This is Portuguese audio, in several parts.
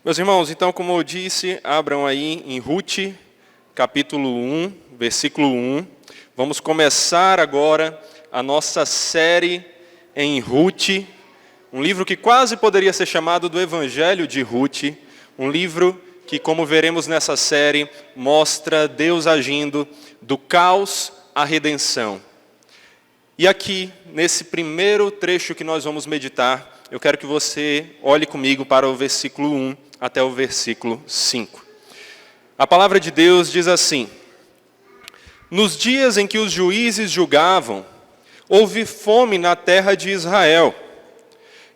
Meus irmãos, então, como eu disse, abram aí em Ruth, capítulo 1, versículo 1. Vamos começar agora a nossa série em Ruth, um livro que quase poderia ser chamado do Evangelho de Ruth, um livro que, como veremos nessa série, mostra Deus agindo do caos à redenção. E aqui, nesse primeiro trecho que nós vamos meditar, eu quero que você olhe comigo para o versículo 1 até o versículo 5. A palavra de Deus diz assim: Nos dias em que os juízes julgavam, houve fome na terra de Israel.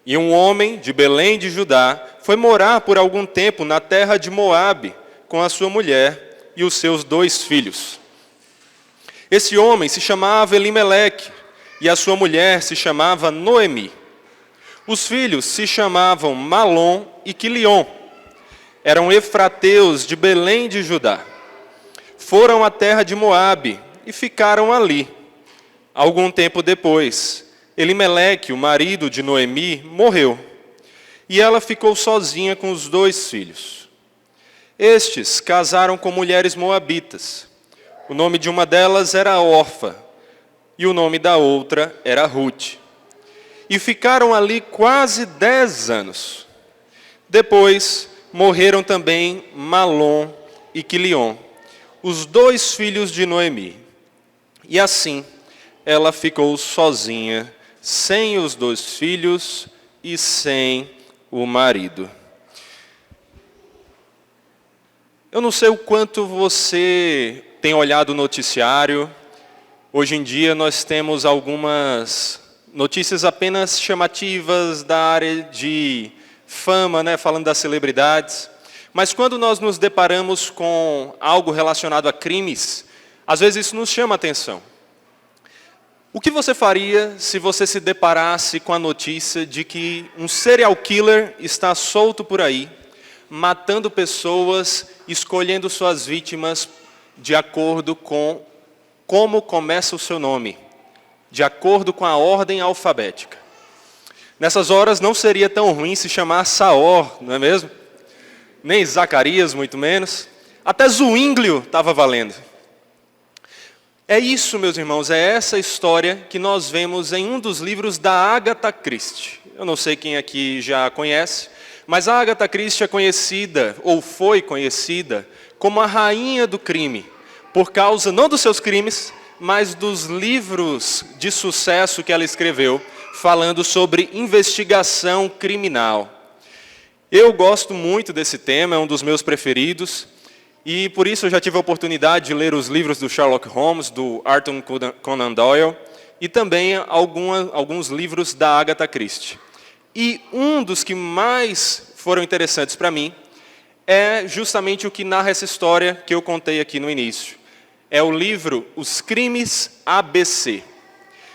E um homem de Belém de Judá foi morar por algum tempo na terra de Moabe, com a sua mulher e os seus 2 filhos. Esse homem se chamava Elimeleque, e a sua mulher se chamava Noemi. Os filhos se chamavam Malom e Quilion. Eram efrateus de Belém de Judá. Foram à terra de Moabe e ficaram ali. Algum tempo depois, Elimeleque, o marido de Noemi, morreu. E ela ficou sozinha com os 2 filhos. Estes casaram com mulheres moabitas. O nome de uma delas era Orfa, e o nome da outra era Ruth. E ficaram ali quase 10 anos. Depois morreram também Malom e Quilion, os 2 filhos de Noemi. E assim ela ficou sozinha, sem os 2 filhos e sem o marido. Eu não sei o quanto você tem olhado o noticiário. Hoje em dia nós temos algumas notícias apenas chamativas da área de fama, falando das celebridades. Mas quando nós nos deparamos com algo relacionado a crimes, às vezes isso nos chama a atenção. O que você faria se você se deparasse com a notícia de que um serial killer está solto por aí, matando pessoas, escolhendo suas vítimas de acordo com como começa o seu nome, de acordo com a ordem alfabética? Nessas horas não seria tão ruim se chamar Saor, não é mesmo? Nem Zacarias, muito menos. Até Zuínglio estava valendo. É isso, meus irmãos, é essa história que nós vemos em um dos livros da Agatha Christie. Eu não sei quem aqui já conhece, mas a Agatha Christie é conhecida, ou foi conhecida, como a rainha do crime, por causa não dos seus crimes, mas dos livros de sucesso que ela escreveu, falando sobre investigação criminal. Eu gosto muito desse tema, é um dos meus preferidos, e por isso eu já tive a oportunidade de ler os livros do Sherlock Holmes, do Arthur Conan Doyle, e também alguns livros da Agatha Christie. E um dos que mais foram interessantes para mim é justamente o que narra essa história que eu contei aqui no início. É o livro Os Crimes ABC.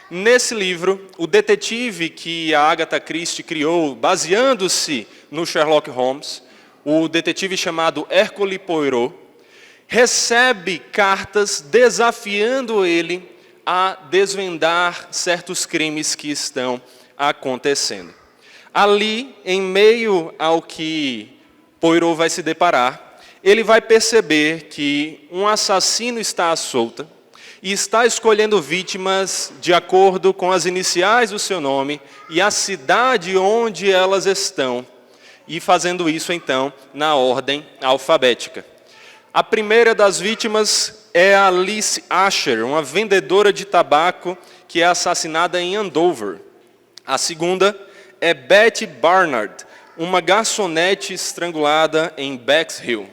Nesse livro, o detetive que a Agatha Christie criou, baseando-se no Sherlock Holmes, o detetive chamado Hercule Poirot, recebe cartas desafiando ele a desvendar certos crimes que estão acontecendo. Ali, em meio ao que Poirot vai se deparar, ele vai perceber que um assassino está à solta e está escolhendo vítimas de acordo com as iniciais do seu nome e a cidade onde elas estão, e fazendo isso, então, na ordem alfabética. A primeira das vítimas é a Alice Asher, uma vendedora de tabaco que é assassinada em Andover. A segunda é Betty Barnard, uma garçonete estrangulada em Bexhill.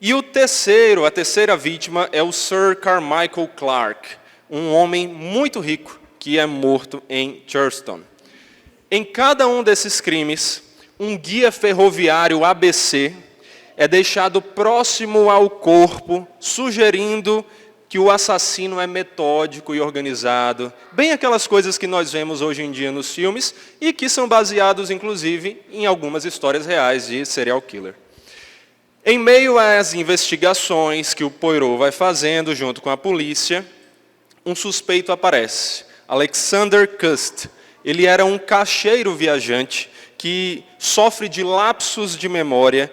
E a terceira vítima é o Sir Carmichael Clark, um homem muito rico que é morto em Churston. Em cada um desses crimes, um guia ferroviário ABC é deixado próximo ao corpo, sugerindo que o assassino é metódico e organizado, bem aquelas coisas que nós vemos hoje em dia nos filmes e que são baseados, inclusive, em algumas histórias reais de serial killer. Em meio às investigações que o Poirot vai fazendo junto com a polícia, um suspeito aparece, Alexander Cust. Ele era um caixeiro viajante que sofre de lapsos de memória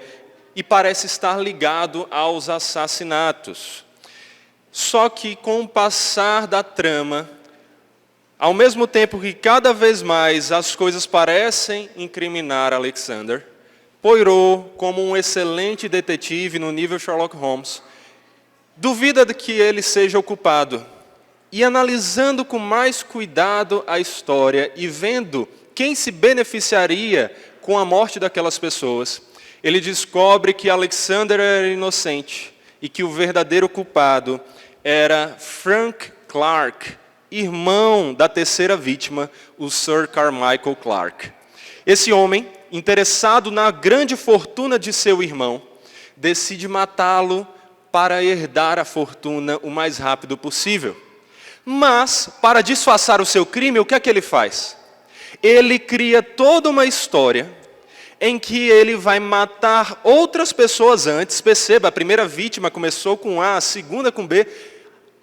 e parece estar ligado aos assassinatos. Só que com o passar da trama, ao mesmo tempo que cada vez mais as coisas parecem incriminar Alexander, Poirot, como um excelente detetive no nível Sherlock Holmes, duvida de que ele seja o culpado. E analisando com mais cuidado a história e vendo quem se beneficiaria com a morte daquelas pessoas, ele descobre que Alexander era inocente e que o verdadeiro culpado era Frank Clark, irmão da terceira vítima, o Sir Carmichael Clark. Esse homem, interessado na grande fortuna de seu irmão, decide matá-lo para herdar a fortuna o mais rápido possível. Mas, para disfarçar o seu crime, o que é que ele faz? Ele cria toda uma história em que ele vai matar outras pessoas antes. Perceba, a primeira vítima começou com A, a segunda com B.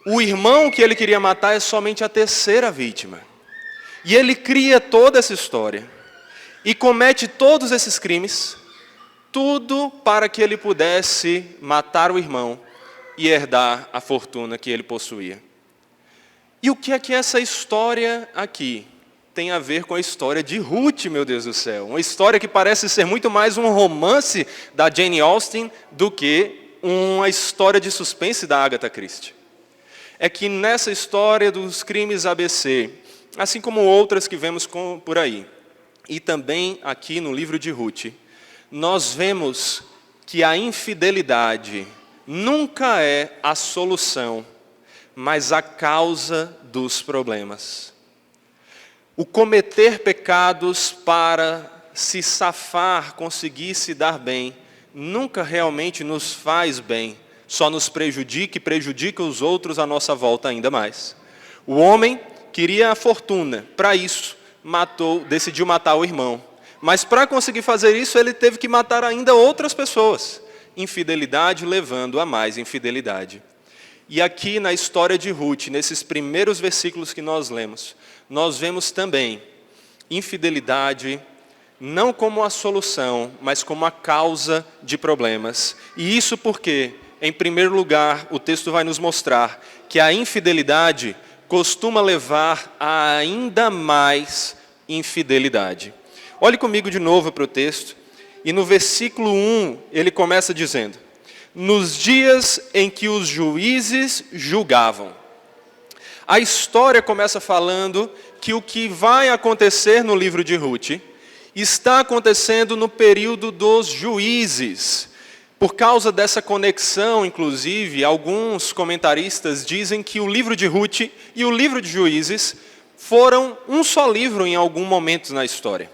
O irmão que ele queria matar é somente a terceira vítima. E ele cria toda essa história e comete todos esses crimes, tudo para que ele pudesse matar o irmão e herdar a fortuna que ele possuía. E o que é que essa história aqui tem a ver com a história de Ruth, meu Deus do céu? Uma história que parece ser muito mais um romance da Jane Austen do que uma história de suspense da Agatha Christie. É que nessa história dos crimes ABC, assim como outras que vemos por aí, e também aqui no livro de Ruth, nós vemos que a infidelidade nunca é a solução, mas a causa dos problemas. O cometer pecados para se safar, conseguir se dar bem, nunca realmente nos faz bem, só nos prejudica e prejudica os outros à nossa volta ainda mais. O homem queria a fortuna, para isso decidiu matar o irmão. Mas para conseguir fazer isso, ele teve que matar ainda outras pessoas. Infidelidade levando a mais infidelidade. E aqui na história de Ruth, nesses primeiros versículos que nós lemos, nós vemos também infidelidade não como a solução, mas como a causa de problemas. E isso porque, em primeiro lugar, o texto vai nos mostrar que a infidelidade costuma levar a ainda mais infidelidade. Olhe comigo de novo para o texto, e no versículo 1 ele começa dizendo: nos dias em que os juízes julgavam. A história começa falando que o que vai acontecer no livro de Ruth está acontecendo no período dos juízes. Por causa dessa conexão, inclusive, alguns comentaristas dizem que o livro de Ruth e o livro de Juízes foram um só livro em algum momento na história.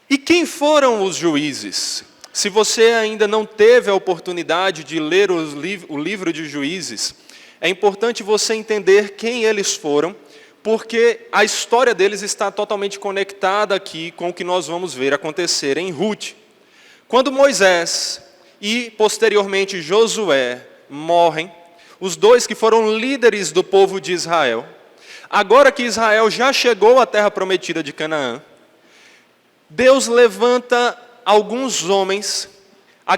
E quem foram os juízes? Se você ainda não teve a oportunidade de ler o livro de Juízes, é importante você entender quem eles foram, porque a história deles está totalmente conectada aqui com o que nós vamos ver acontecer em Ruth. Quando Moisés e, posteriormente, Josué morrem, os dois que foram líderes do povo de Israel, agora que Israel já chegou à terra prometida de Canaã, Deus levanta alguns homens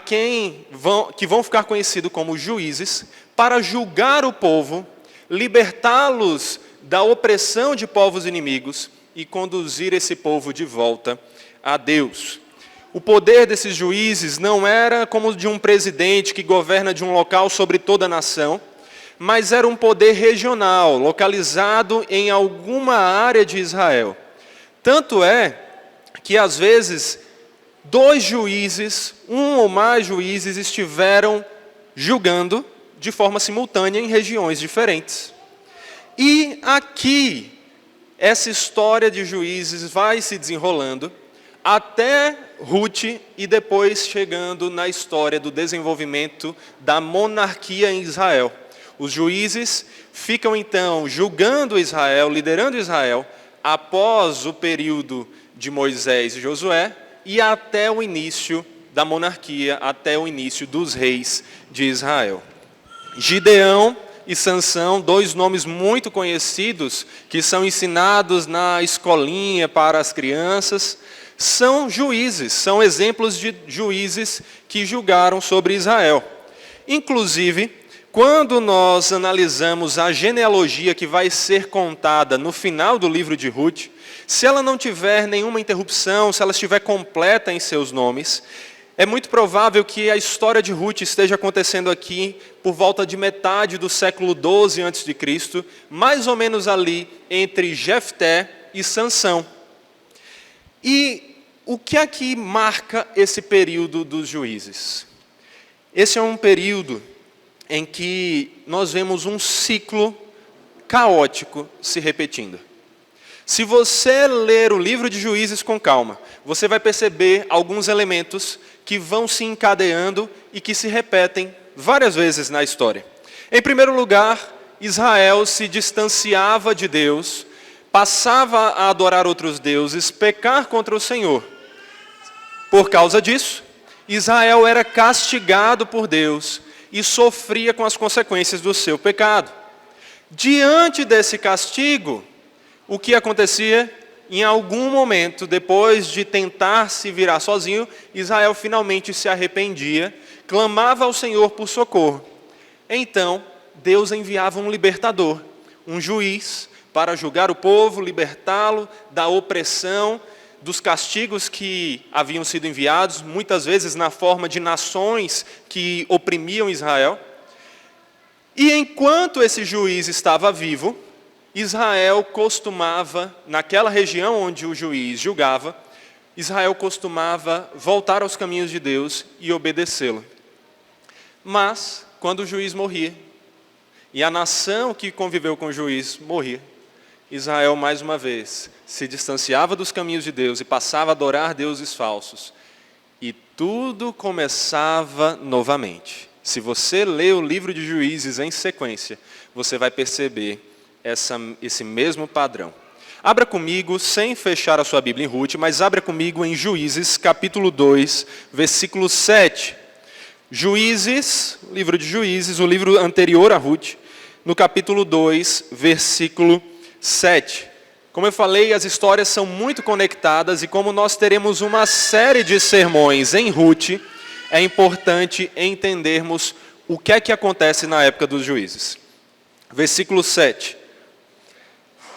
que vão ficar conhecidos como juízes, para julgar o povo, libertá-los da opressão de povos inimigos e conduzir esse povo de volta a Deus. O poder desses juízes não era como o de um presidente que governa de um local sobre toda a nação, mas era um poder regional, localizado em alguma área de Israel. Tanto é que, às vezes, dois juízes, um ou mais juízes, estiveram julgando de forma simultânea em regiões diferentes. E aqui, essa história de juízes vai se desenrolando até Ruth e depois chegando na história do desenvolvimento da monarquia em Israel. Os juízes ficam então julgando Israel, liderando Israel, após o período de Moisés e Josué e até o início da monarquia, até o início dos reis de Israel. Gideão e Sansão, dois nomes muito conhecidos que são ensinados na escolinha para as crianças, são juízes, são exemplos de juízes que julgaram sobre Israel. Inclusive, quando nós analisamos a genealogia que vai ser contada no final do livro de Ruth, se ela não tiver nenhuma interrupção, se ela estiver completa em seus nomes, é muito provável que a história de Ruth esteja acontecendo aqui por volta de metade do século 12 a.C., mais ou menos ali entre Jefté e Sansão. E o que é que marca esse período dos juízes? Esse é um período em que nós vemos um ciclo caótico se repetindo. Se você ler o livro de Juízes com calma, você vai perceber alguns elementos que vão se encadeando e que se repetem várias vezes na história. Em primeiro lugar, Israel se distanciava de Deus, passava a adorar outros deuses, pecar contra o Senhor. Por causa disso, Israel era castigado por Deus e sofria com as consequências do seu pecado. Diante desse castigo, o que acontecia? Em algum momento, depois de tentar se virar sozinho, Israel finalmente se arrependia, clamava ao Senhor por socorro. Então, Deus enviava um libertador, um juiz, para julgar o povo, libertá-lo da opressão, dos castigos que haviam sido enviados, muitas vezes na forma de nações que oprimiam Israel. E enquanto esse juiz estava vivo, Israel costumava, naquela região onde o juiz julgava, Israel costumava voltar aos caminhos de Deus e obedecê-lo. Mas, quando o juiz morria, e a nação que conviveu com o juiz morria, Israel, mais uma vez, se distanciava dos caminhos de Deus e passava a adorar deuses falsos. E tudo começava novamente. Se você lê o livro de Juízes em sequência, você vai perceber esse mesmo padrão. Abra comigo, sem fechar a sua Bíblia em Ruth, mas abra comigo em Juízes, capítulo 2, versículo 7. Juízes, livro de Juízes, o livro anterior a Ruth, no capítulo 2, versículo 7. Como eu falei, as histórias são muito conectadas e como nós teremos uma série de sermões em Ruth, é importante entendermos o que é que acontece na época dos juízes. Versículo 7.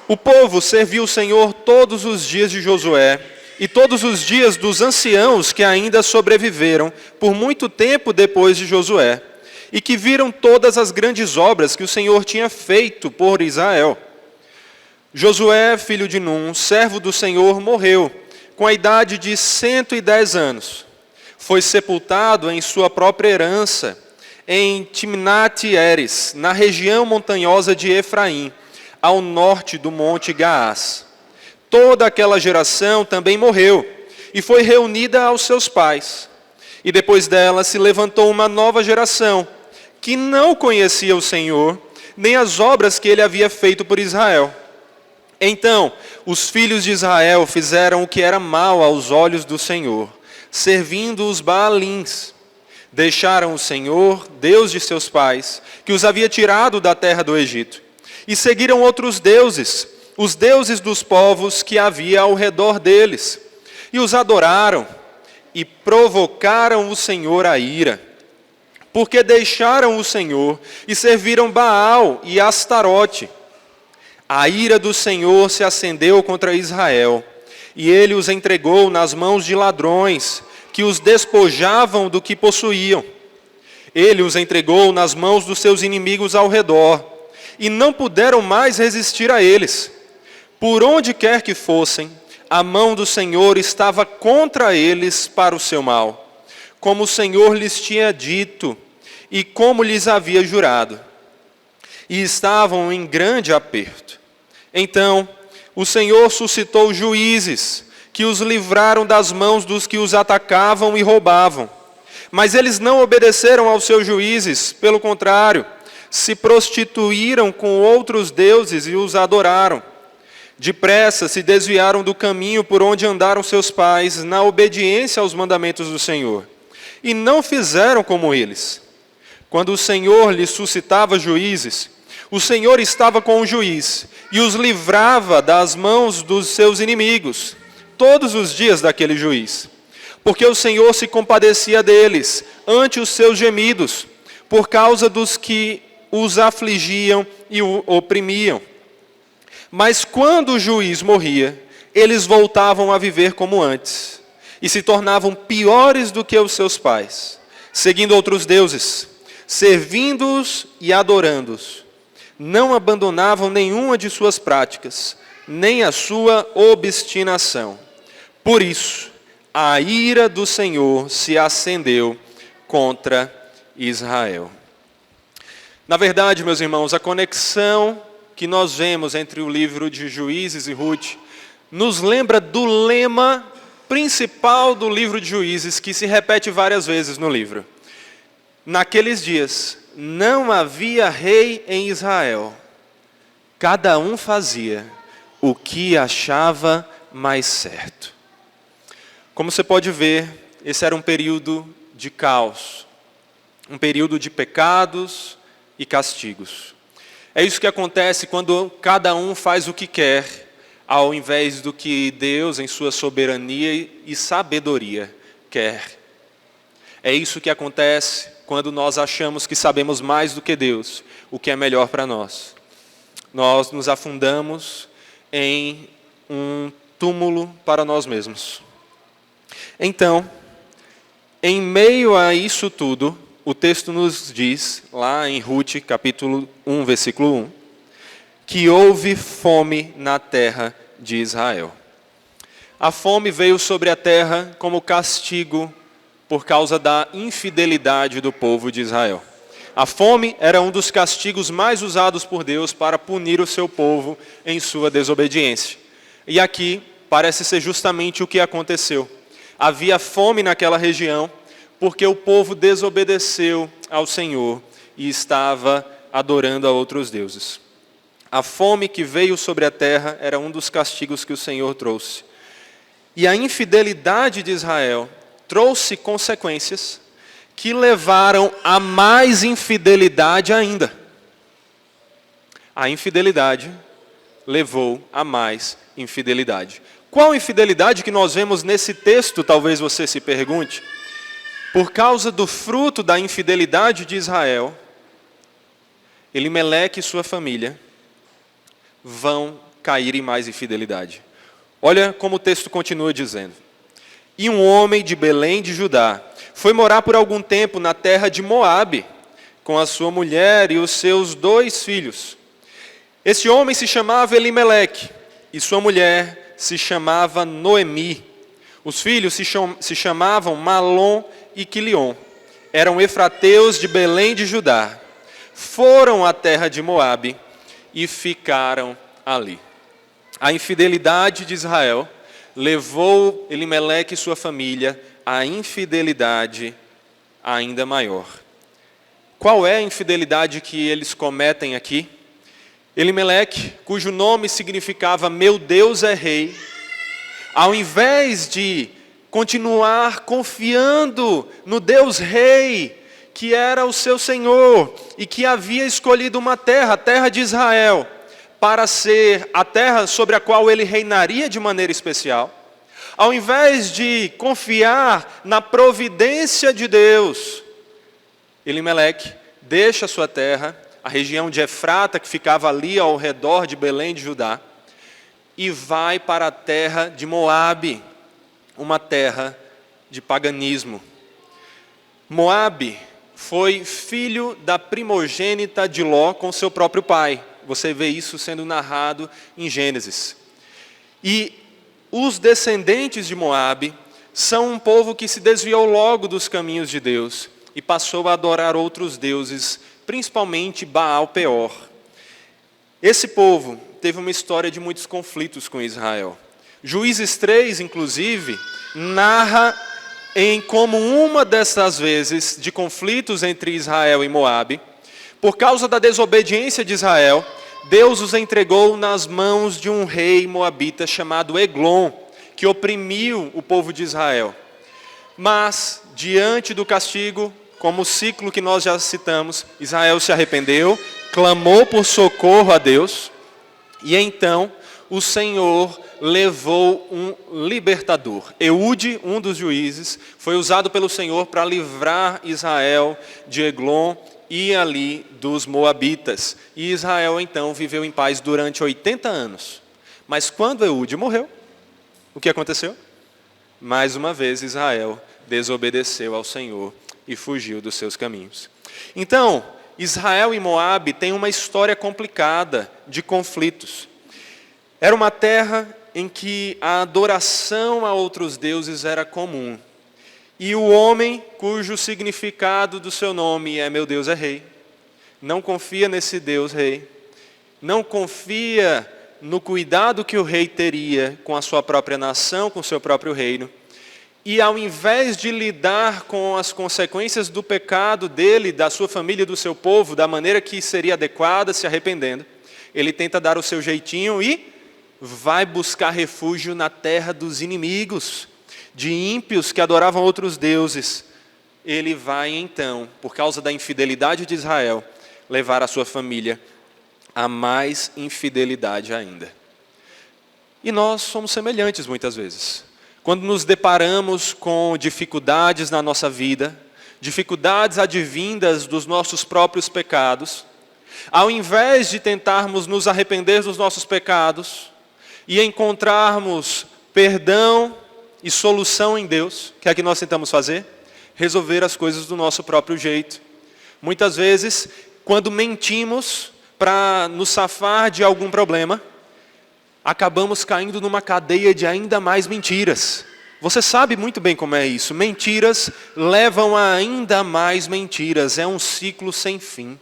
O povo serviu o Senhor todos os dias de Josué e todos os dias dos anciãos que ainda sobreviveram por muito tempo depois de Josué e que viram todas as grandes obras que o Senhor tinha feito por Israel. Josué, filho de Num, servo do Senhor, morreu com a idade de 110 anos. Foi sepultado em sua própria herança, em Timnat-Heres, na região montanhosa de Efraim, ao norte do monte Gaás. Toda aquela geração também morreu e foi reunida aos seus pais. E depois dela se levantou uma nova geração, que não conhecia o Senhor, nem as obras que ele havia feito por Israel. Então, os filhos de Israel fizeram o que era mal aos olhos do Senhor, servindo os Baalins. Deixaram o Senhor, Deus de seus pais, que os havia tirado da terra do Egito, e seguiram outros deuses, os deuses dos povos que havia ao redor deles, e os adoraram, e provocaram o Senhor a ira, porque deixaram o Senhor e serviram Baal e Astarote. A ira do Senhor se acendeu contra Israel, e ele os entregou nas mãos de ladrões, que os despojavam do que possuíam. Ele os entregou nas mãos dos seus inimigos ao redor, e não puderam mais resistir a eles. Por onde quer que fossem, a mão do Senhor estava contra eles para o seu mal, como o Senhor lhes tinha dito, e como lhes havia jurado. E estavam em grande aperto. Então, o Senhor suscitou juízes, que os livraram das mãos dos que os atacavam e roubavam. Mas eles não obedeceram aos seus juízes, pelo contrário, se prostituíram com outros deuses e os adoraram. Depressa se desviaram do caminho por onde andaram seus pais, na obediência aos mandamentos do Senhor, e não fizeram como eles. Quando o Senhor lhes suscitava juízes, o Senhor estava com o juiz, e os livrava das mãos dos seus inimigos. todos os dias daquele juiz. Porque o Senhor se compadecia deles, ante os seus gemidos, por causa dos que os afligiam e o oprimiam. Mas quando o juiz morria, eles voltavam a viver como antes, e se tornavam piores do que os seus pais, seguindo outros deuses, servindo-os e adorando-os. Não abandonavam nenhuma de suas práticas, nem a sua obstinação. Por isso, a ira do Senhor se acendeu contra Israel. Na verdade, meus irmãos, a conexão que nós vemos entre o livro de Juízes e Ruth nos lembra do lema principal do livro de Juízes, que se repete várias vezes no livro. Naqueles dias, não havia rei em Israel. Cada um fazia o que achava mais certo. Como você pode ver, esse era um período de caos, um período de pecados e castigos. É isso que acontece quando cada um faz o que quer, ao invés do que Deus, em sua soberania e sabedoria, quer. É isso que acontece quando nós achamos que sabemos mais do que Deus, o que é melhor para nós. Nós nos afundamos em um túmulo para nós mesmos. Então, em meio a isso tudo, o texto nos diz, lá em Ruth, capítulo 1, versículo 1, que houve fome na terra de Israel. A fome veio sobre a terra como castigo por causa da infidelidade do povo de Israel. A fome era um dos castigos mais usados por Deus para punir o seu povo em sua desobediência. E aqui parece ser justamente o que aconteceu. Havia fome naquela região porque o povo desobedeceu ao Senhor e estava adorando a outros deuses. A fome que veio sobre a terra era um dos castigos que o Senhor trouxe. E a infidelidade de Israel trouxe consequências que levaram a mais infidelidade ainda. A infidelidade levou a mais infidelidade. Qual infidelidade que nós vemos nesse texto, talvez você se pergunte? Por causa do fruto da infidelidade de Israel, Elimeleque e sua família vão cair em mais infidelidade. Olha como o texto continua dizendo. E um homem de Belém de Judá foi morar por algum tempo na terra de Moabe, com a sua mulher e os seus 2 filhos. Esse homem se chamava Elimeleque, e sua mulher se chamava Noemi. Os filhos se chamavam Malom e Quilion. Eram efrateus de Belém de Judá. Foram à terra de Moabe e ficaram ali. A infidelidade de Israel levou Elimeleque e sua família à infidelidade ainda maior. Qual é a infidelidade que eles cometem aqui? Elimeleque, cujo nome significava meu Deus é rei, ao invés de continuar confiando no Deus rei, que era o seu Senhor, e que havia escolhido uma terra, a terra de Israel, para ser a terra sobre a qual ele reinaria de maneira especial, ao invés de confiar na providência de Deus, Elimeleque deixa a sua terra, a região de Efrata, que ficava ali ao redor de Belém de Judá, e vai para a terra de Moabe, uma terra de paganismo. Moabe foi filho da primogênita de Ló com seu próprio pai. Você vê isso sendo narrado em Gênesis. E os descendentes de Moabe são um povo que se desviou logo dos caminhos de Deus e passou a adorar outros deuses, principalmente Baal-Peor. Esse povo teve uma história de muitos conflitos com Israel. Juízes 3, inclusive, narra em como uma dessas vezes de conflitos entre Israel e Moabe, por causa da desobediência de Israel, Deus os entregou nas mãos de um rei moabita chamado Eglon, que oprimiu o povo de Israel. Mas, diante do castigo, como o ciclo que nós já citamos, Israel se arrependeu, clamou por socorro a Deus, e então o Senhor levou um libertador. Eude, um dos juízes, foi usado pelo Senhor para livrar Israel de Eglon e ali dos moabitas. E Israel então viveu em paz durante 80 anos. Mas quando Eude morreu, o que aconteceu? Mais uma vez Israel desobedeceu ao Senhor e fugiu dos seus caminhos. Então, Israel e Moabe têm uma história complicada de conflitos. Era uma terra em que a adoração a outros deuses era comum. E o homem cujo significado do seu nome é meu Deus é rei, não confia nesse Deus rei, não confia no cuidado que o rei teria com a sua própria nação, com o seu próprio reino. E ao invés de lidar com as consequências do pecado dele, da sua família e do seu povo, da maneira que seria adequada, se arrependendo, ele tenta dar o seu jeitinho e vai buscar refúgio na terra dos inimigos, de ímpios que adoravam outros deuses. Ele vai então, por causa da infidelidade de Israel, levar a sua família a mais infidelidade ainda. E nós somos semelhantes muitas vezes. Quando nos deparamos com dificuldades na nossa vida, dificuldades advindas dos nossos próprios pecados, ao invés de tentarmos nos arrepender dos nossos pecados e encontrarmos perdão e solução em Deus, o que é que nós tentamos fazer? Resolver as coisas do nosso próprio jeito. Muitas vezes, quando mentimos para nos safar de algum problema, acabamos caindo numa cadeia de ainda mais mentiras. Você sabe muito bem como é isso. Mentiras levam a ainda mais mentiras. É um ciclo sem fim.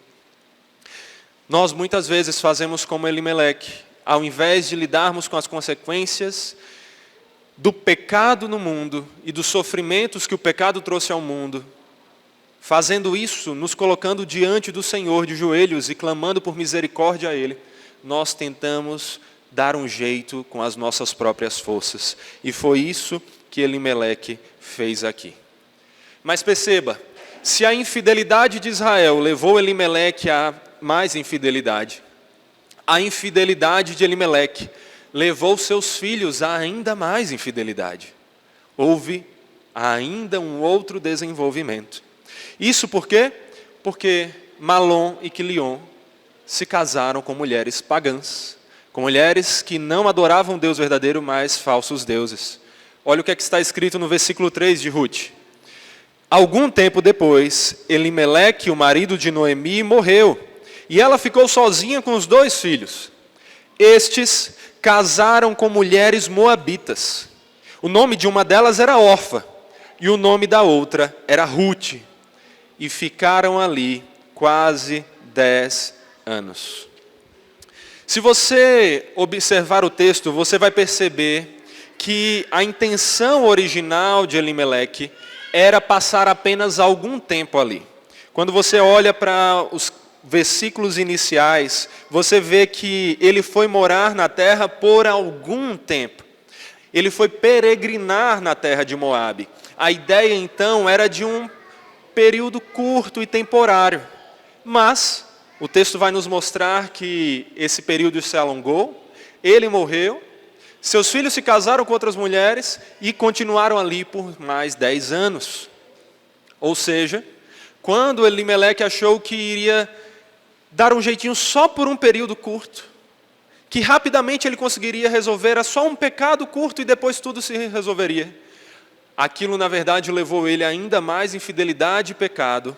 Nós muitas vezes fazemos como Elimeleque. Ao invés de lidarmos com as consequências do pecado no mundo e dos sofrimentos que o pecado trouxe ao mundo, fazendo isso, nos colocando diante do Senhor de joelhos e clamando por misericórdia a Ele, nós tentamos dar um jeito com as nossas próprias forças. E foi isso que Elimeleque fez aqui. Mas perceba, se a infidelidade de Israel levou Elimeleque a mais infidelidade, a infidelidade de Elimeleque levou seus filhos a ainda mais infidelidade. Houve ainda um outro desenvolvimento. Isso por quê? Porque Malom e Quilion se casaram com mulheres pagãs, com mulheres que não adoravam Deus verdadeiro, mas falsos deuses. Olha o que está escrito no versículo 3 de Ruth. Algum tempo depois, Elimeleque, o marido de Noemi, morreu, e ela ficou sozinha com os 2 filhos. Estes casaram com mulheres moabitas. O nome de uma delas era Orfa, e o nome da outra era Ruth. E ficaram ali quase 10 anos. Se você observar o texto, você vai perceber que a intenção original de Elimeleque era passar apenas algum tempo ali. Quando você olha para os versículos iniciais, você vê que ele foi morar na terra por algum tempo. Ele foi peregrinar na terra de Moabe. A ideia então era de um período curto e temporário. Mas o texto vai nos mostrar que esse período se alongou, ele morreu, seus filhos se casaram com outras mulheres e continuaram ali por mais 10 anos. Ou seja, quando Elimeleque achou que iria dar um jeitinho só por um período curto, que rapidamente ele conseguiria resolver, era só um pecado curto e depois tudo se resolveria. Aquilo, na verdade, levou ele a ainda mais infidelidade e pecado,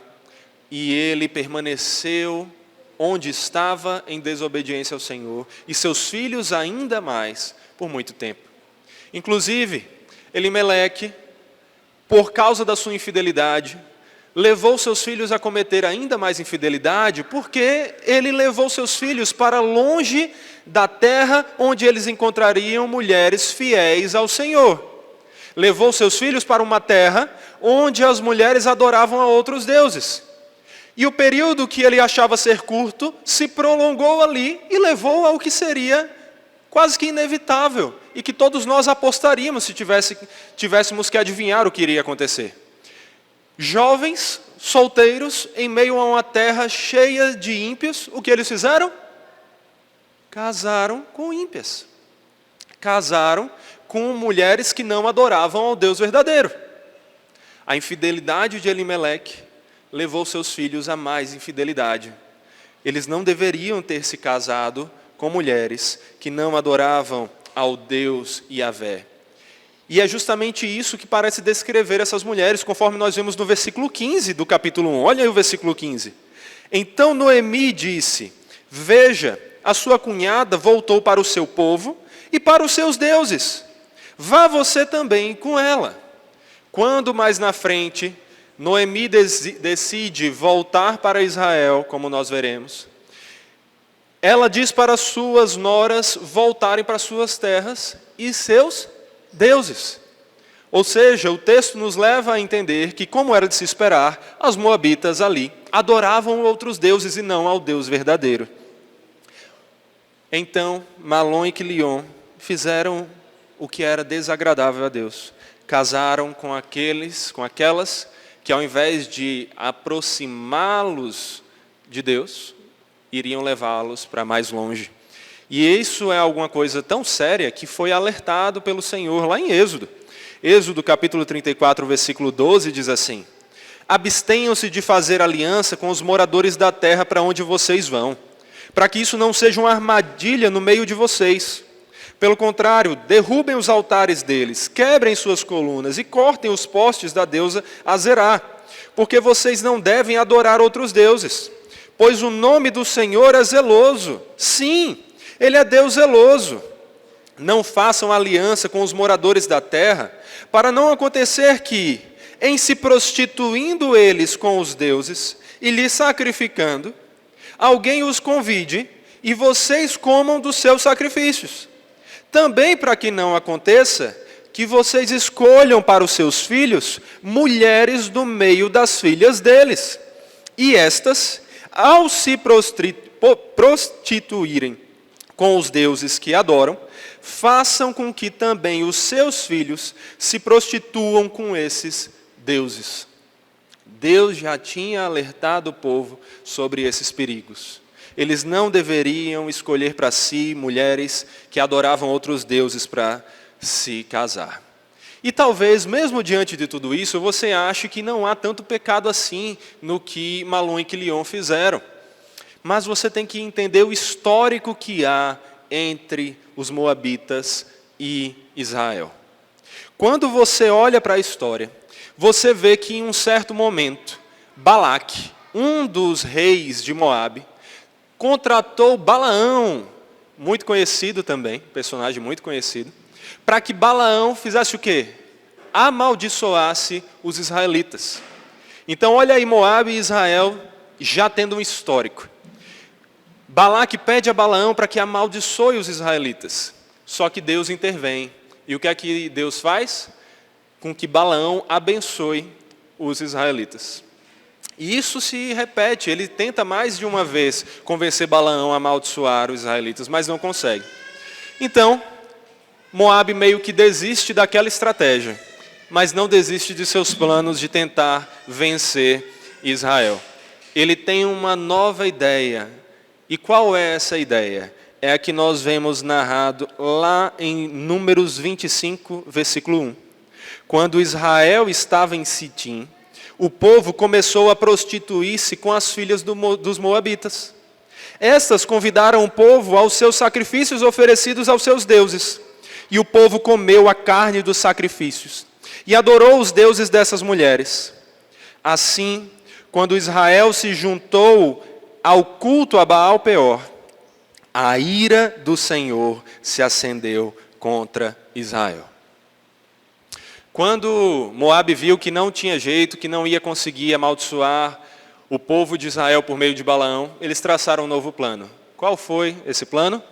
e ele permaneceu onde estava em desobediência ao Senhor, e seus filhos ainda mais, por muito tempo. Inclusive, Elimeleque, por causa da sua infidelidade, levou seus filhos a cometer ainda mais infidelidade, porque ele levou seus filhos para longe da terra onde eles encontrariam mulheres fiéis ao Senhor. Levou seus filhos para uma terra onde as mulheres adoravam a outros deuses. E o período que ele achava ser curto se prolongou ali e levou ao que seria quase que inevitável e que todos nós apostaríamos se tivéssemos que adivinhar o que iria acontecer. Jovens, solteiros, em meio a uma terra cheia de ímpios, o que eles fizeram? Casaram com ímpias. casaram com mulheres que não adoravam ao Deus verdadeiro. A infidelidade de Elimeleque levou seus filhos a mais infidelidade. Eles não deveriam ter se casado com mulheres que não adoravam ao Deus Yahvé. E é justamente isso que parece descrever essas mulheres, conforme nós vemos no versículo 15 do capítulo 1. Olha aí o versículo 15. Então Noemi disse: veja, a sua cunhada voltou para o seu povo e para os seus deuses. Vá você também com ela. Quando mais na frente, Noemi decide voltar para Israel, como nós veremos, ela diz para as suas noras voltarem para suas terras e seus deuses. Ou seja, o texto nos leva a entender que, como era de se esperar, as moabitas ali adoravam outros deuses e não ao Deus verdadeiro. Então, Malom e Quilion fizeram o que era desagradável a Deus. Casaram com aquelas que, ao invés de aproximá-los de Deus, iriam levá-los para mais longe. E isso é alguma coisa tão séria que foi alertado pelo Senhor lá em Êxodo. Êxodo capítulo 34, versículo 12 diz assim: abstenham-se de fazer aliança com os moradores da terra para onde vocês vão, para que isso não seja uma armadilha no meio de vocês. Pelo contrário, derrubem os altares deles, quebrem suas colunas e cortem os postes da deusa Azerá, porque vocês não devem adorar outros deuses, pois o nome do Senhor é zeloso. Sim, Ele é Deus zeloso. Não façam aliança com os moradores da terra, para não acontecer que, em se prostituindo eles com os deuses e lhes sacrificando, alguém os convide e vocês comam dos seus sacrifícios. Também para que não aconteça que vocês escolham para os seus filhos mulheres do meio das filhas deles, e estas, ao se prostituírem com os deuses que adoram, façam com que também os seus filhos se prostituam com esses deuses. Deus já tinha alertado o povo sobre esses perigos. Eles não deveriam escolher para si mulheres que adoravam outros deuses para se casar. E talvez, mesmo diante de tudo isso, você ache que não há tanto pecado assim no que Malom e Quilion fizeram. Mas você tem que entender o histórico que há entre os moabitas e Israel. Quando você olha para a história, você vê que em um certo momento, Balaque, um dos reis de Moabe, contratou Balaão, muito conhecido também, personagem muito conhecido, para que Balaão fizesse o quê? Amaldiçoasse os israelitas. Então olha aí Moabe e Israel já tendo um histórico. Balaque pede a Balaão para que amaldiçoe os israelitas. Só que Deus intervém. E o que é que Deus faz? Com que Balaão abençoe os israelitas. E isso se repete, ele tenta mais de uma vez convencer Balaão a amaldiçoar os israelitas, mas não consegue. Então, Moabe meio que desiste daquela estratégia, mas não desiste de seus planos de tentar vencer Israel. Ele tem uma nova ideia. E qual é essa ideia? É a que nós vemos narrado lá em Números 25, versículo 1. Quando Israel estava em Sitim, o povo começou a prostituir-se com as filhas dos moabitas. Estas convidaram o povo aos seus sacrifícios oferecidos aos seus deuses. E o povo comeu a carne dos sacrifícios e adorou os deuses dessas mulheres. Assim, quando Israel se juntou ao culto a Baal-Peor, a ira do Senhor se acendeu contra Israel. Quando Moabe viu que não tinha jeito, que não ia conseguir amaldiçoar o povo de Israel por meio de Balaão, eles traçaram um novo plano. Qual foi esse plano?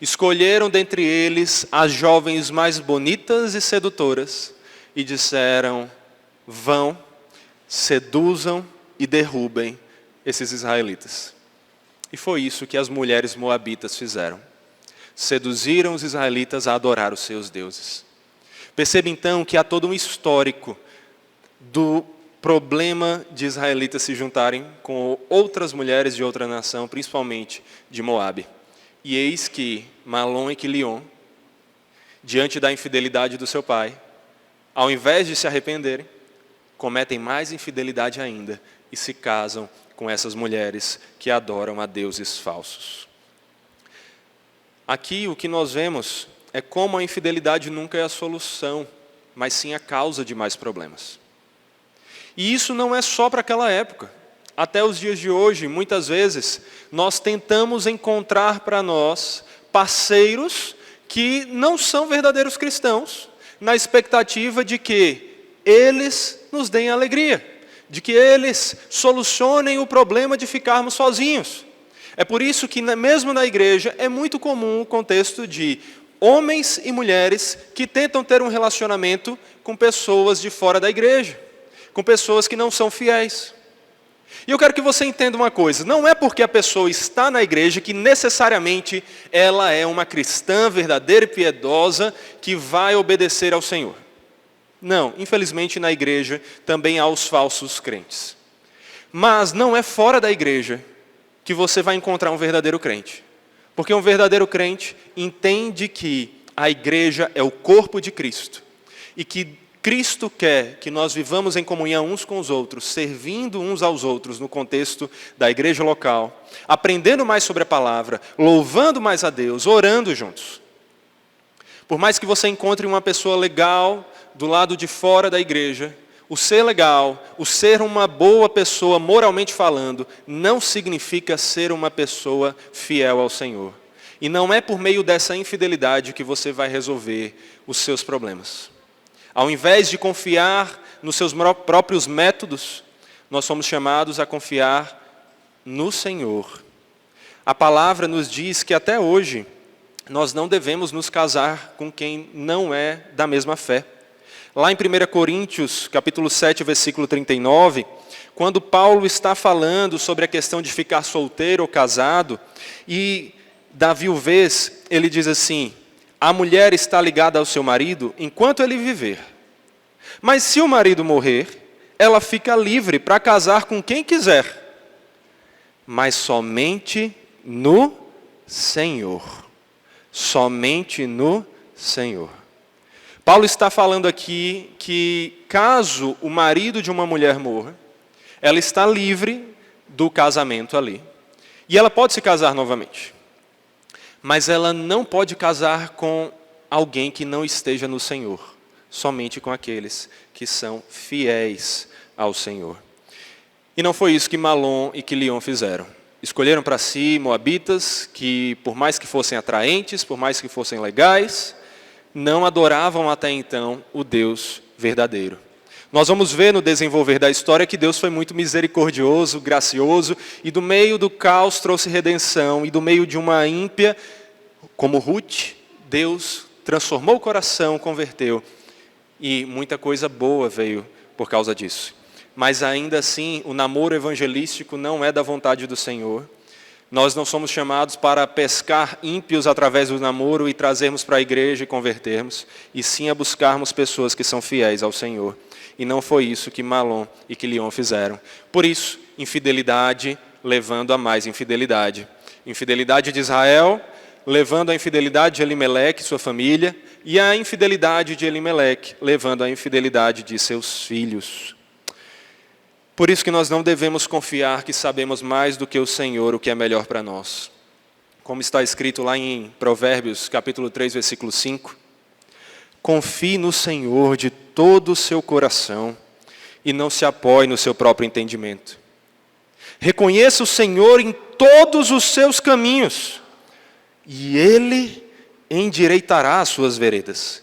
Escolheram dentre eles as jovens mais bonitas e sedutoras e disseram: vão, seduzam e derrubem esses israelitas. E foi isso que as mulheres moabitas fizeram. Seduziram os israelitas a adorar os seus deuses. Perceba então que há todo um histórico do problema de israelitas se juntarem com outras mulheres de outra nação, principalmente de Moabe. E eis que Malom e Quilion diante da infidelidade do seu pai, ao invés de se arrependerem, cometem mais infidelidade ainda e se casam com essas mulheres que adoram a deuses falsos. Aqui o que nós vemos é como a infidelidade nunca é a solução, mas sim a causa de mais problemas. E isso não é só para aquela época. Até os dias de hoje, muitas vezes, nós tentamos encontrar para nós parceiros que não são verdadeiros cristãos, na expectativa de que eles nos deem alegria, de que eles solucionem o problema de ficarmos sozinhos. É por isso que, mesmo na igreja, é muito comum o contexto de homens e mulheres que tentam ter um relacionamento com pessoas de fora da igreja, com pessoas que não são fiéis. E eu quero que você entenda uma coisa, não é porque a pessoa está na igreja que necessariamente ela é uma cristã verdadeira e piedosa que vai obedecer ao Senhor. Não, infelizmente na igreja também há os falsos crentes. Mas não é fora da igreja que você vai encontrar um verdadeiro crente. Porque um verdadeiro crente entende que a igreja é o corpo de Cristo e que Cristo quer que nós vivamos em comunhão uns com os outros, servindo uns aos outros no contexto da igreja local, aprendendo mais sobre a palavra, louvando mais a Deus, orando juntos. Por mais que você encontre uma pessoa legal do lado de fora da igreja, o ser legal, o ser uma boa pessoa moralmente falando, não significa ser uma pessoa fiel ao Senhor. E não é por meio dessa infidelidade que você vai resolver os seus problemas. Ao invés de confiar nos seus próprios métodos, nós somos chamados a confiar no Senhor. A palavra nos diz que até hoje nós não devemos nos casar com quem não é da mesma fé. Lá em 1 Coríntios, capítulo 7, versículo 39, quando Paulo está falando sobre a questão de ficar solteiro ou casado, e da viuvez, ele diz assim: a mulher está ligada ao seu marido enquanto ele viver. Mas se o marido morrer, ela fica livre para casar com quem quiser. Mas somente no Senhor. Somente no Senhor. Paulo está falando aqui que caso o marido de uma mulher morra, ela está livre do casamento ali. E ela pode se casar novamente. Mas ela não pode casar com alguém que não esteja no Senhor, somente com aqueles que são fiéis ao Senhor. E não foi isso que Malom e Quilion fizeram. Escolheram para si moabitas que, por mais que fossem atraentes, por mais que fossem legais, não adoravam até então o Deus verdadeiro. Nós vamos ver no desenvolver da história que Deus foi muito misericordioso, gracioso, e do meio do caos trouxe redenção, e do meio de uma ímpia, como Ruth, Deus transformou o coração, converteu, e muita coisa boa veio por causa disso. Mas ainda assim, o namoro evangelístico não é da vontade do Senhor. Nós não somos chamados para pescar ímpios através do namoro e trazermos para a igreja e convertermos, e sim a buscarmos pessoas que são fiéis ao Senhor. E não foi isso que Malom e Quilion fizeram. Por isso, infidelidade levando a mais infidelidade. Infidelidade de Israel, levando a infidelidade de Elimeleque e sua família, e a infidelidade de Elimeleque, levando a infidelidade de seus filhos. Por isso que nós não devemos confiar que sabemos mais do que o Senhor, o que é melhor para nós. Como está escrito lá em Provérbios, capítulo 3, versículo 5. Confie no Senhor de todo o seu coração e não se apoie no seu próprio entendimento. Reconheça o Senhor em todos os seus caminhos e Ele endireitará as suas veredas.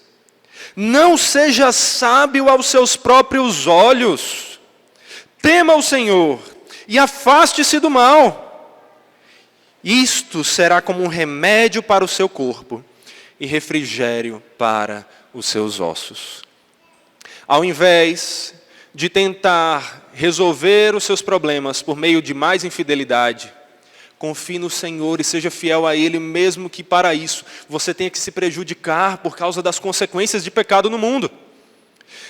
Não seja sábio aos seus próprios olhos. Tema o Senhor e afaste-se do mal. Isto será como um remédio para o seu corpo e refrigério para os seus ossos. Ao invés de tentar resolver os seus problemas por meio de mais infidelidade, confie no Senhor e seja fiel a Ele, mesmo que para isso você tenha que se prejudicar por causa das consequências de pecado no mundo.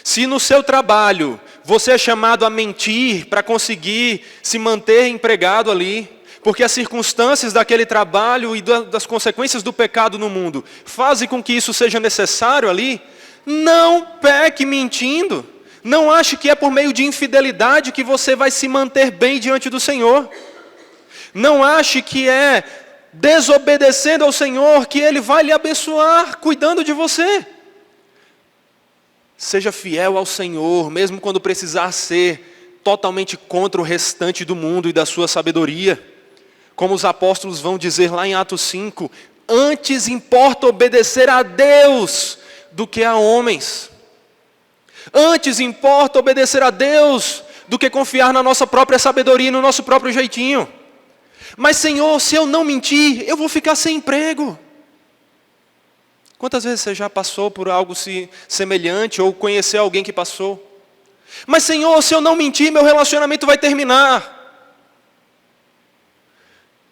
Se no seu trabalho você é chamado a mentir para conseguir se manter empregado ali, porque as circunstâncias daquele trabalho e das consequências do pecado no mundo fazem com que isso seja necessário ali, não peque mentindo. Não ache que é por meio de infidelidade que você vai se manter bem diante do Senhor. Não ache que é desobedecendo ao Senhor que Ele vai lhe abençoar, cuidando de você. Seja fiel ao Senhor, mesmo quando precisar ser totalmente contra o restante do mundo e da sua sabedoria. Como os apóstolos vão dizer lá em Atos 5, antes importa obedecer a Deus do que a homens. Antes importa obedecer a Deus do que confiar na nossa própria sabedoria e no nosso próprio jeitinho. Mas Senhor, se eu não mentir, eu vou ficar sem emprego. Quantas vezes você já passou por algo semelhante ou conheceu alguém que passou? Mas Senhor, se eu não mentir, meu relacionamento vai terminar.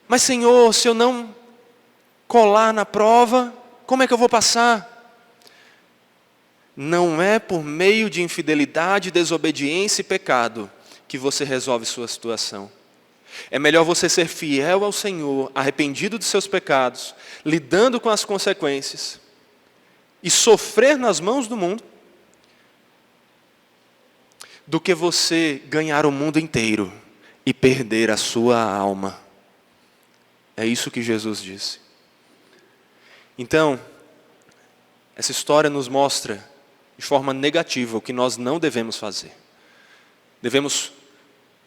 Mas Senhor, se eu não colar na prova, como é que eu vou passar? Não é por meio de infidelidade, desobediência e pecado que você resolve sua situação. É melhor você ser fiel ao Senhor, arrependido dos seus pecados, lidando com as consequências e sofrer nas mãos do mundo, do que você ganhar o mundo inteiro e perder a sua alma. É isso que Jesus disse. Então, essa história nos mostra de forma negativa o que nós não devemos fazer. Devemos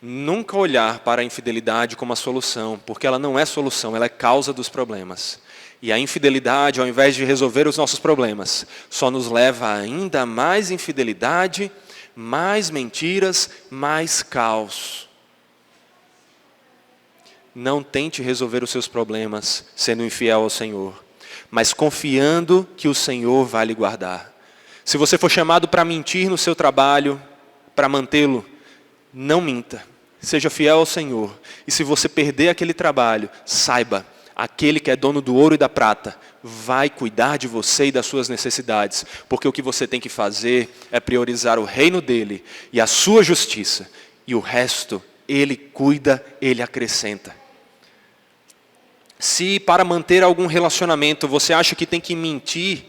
nunca olhar para a infidelidade como a solução, porque ela não é solução, ela é causa dos problemas. E a infidelidade, ao invés de resolver os nossos problemas, só nos leva a ainda mais infidelidade, mais mentiras, mais caos. Não tente resolver os seus problemas sendo infiel ao Senhor, mas confiando que o Senhor vai lhe guardar. Se você for chamado para mentir no seu trabalho, para mantê-lo, não minta. Seja fiel ao Senhor. E se você perder aquele trabalho, saiba, aquele que é dono do ouro e da prata vai cuidar de você e das suas necessidades. Porque o que você tem que fazer é priorizar o reino dele e a sua justiça. E o resto, ele cuida, ele acrescenta. Se para manter algum relacionamento você acha que tem que mentir,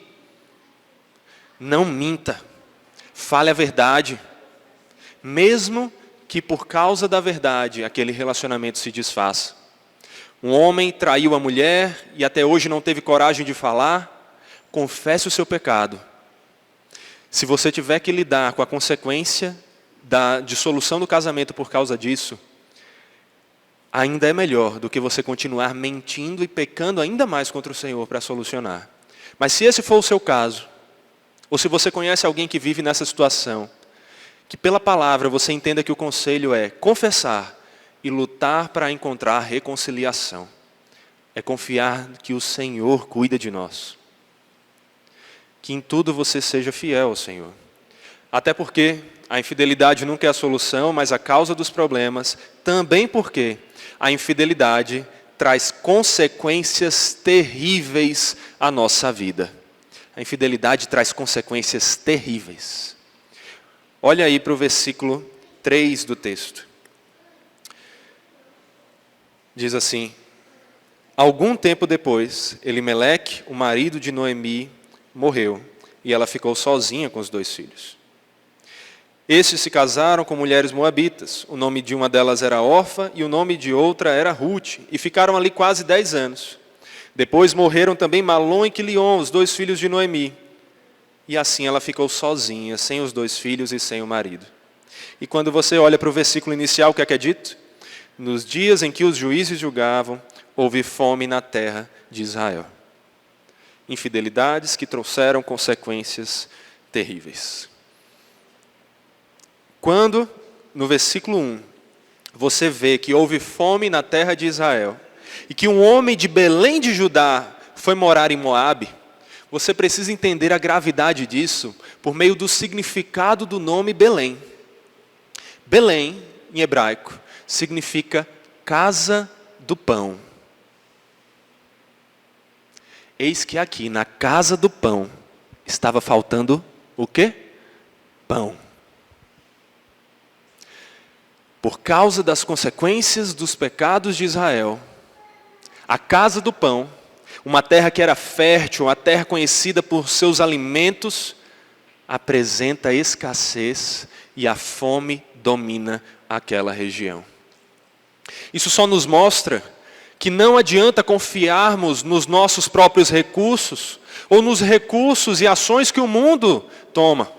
não minta, fale a verdade, mesmo que por causa da verdade aquele relacionamento se desfaça. Um homem traiu a mulher e até hoje não teve coragem de falar, confesse o seu pecado. Se você tiver que lidar com a consequência da dissolução do casamento por causa disso, ainda é melhor do que você continuar mentindo e pecando ainda mais contra o Senhor para solucionar. Mas se esse for o seu caso, ou se você conhece alguém que vive nessa situação, que pela palavra você entenda que o conselho é confessar e lutar para encontrar reconciliação. É confiar que o Senhor cuida de nós. Que em tudo você seja fiel ao Senhor. Até porque a infidelidade nunca é a solução, mas a causa dos problemas. Também porque a infidelidade traz consequências terríveis à nossa vida. A infidelidade traz consequências terríveis. Olha aí para o versículo 3 do texto. Diz assim: algum tempo depois, Elimeleque, o marido de Noemi, morreu, e ela ficou sozinha com os 2 filhos. Estes se casaram com mulheres moabitas. O nome de uma delas era Orfa e o nome de outra era Ruth, e ficaram ali quase 10 anos. Depois morreram também Malom e Quilion, os 2 filhos de Noemi. E assim ela ficou sozinha, sem os 2 filhos e sem o marido. E quando você olha para o versículo inicial, o que é dito? Nos dias em que os juízes julgavam, houve fome na terra de Israel. Infidelidades que trouxeram consequências terríveis. Quando, no versículo 1, você vê que houve fome na terra de Israel, e que um homem de Belém de Judá foi morar em Moabe, você precisa entender a gravidade disso por meio do significado do nome Belém. Belém, em hebraico, significa casa do pão. Eis que aqui, na casa do pão, estava faltando o quê? Pão. Por causa das consequências dos pecados de Israel, a casa do pão, uma terra que era fértil, uma terra conhecida por seus alimentos, apresenta escassez e a fome domina aquela região. Isso só nos mostra que não adianta confiarmos nos nossos próprios recursos ou nos recursos e ações que o mundo toma.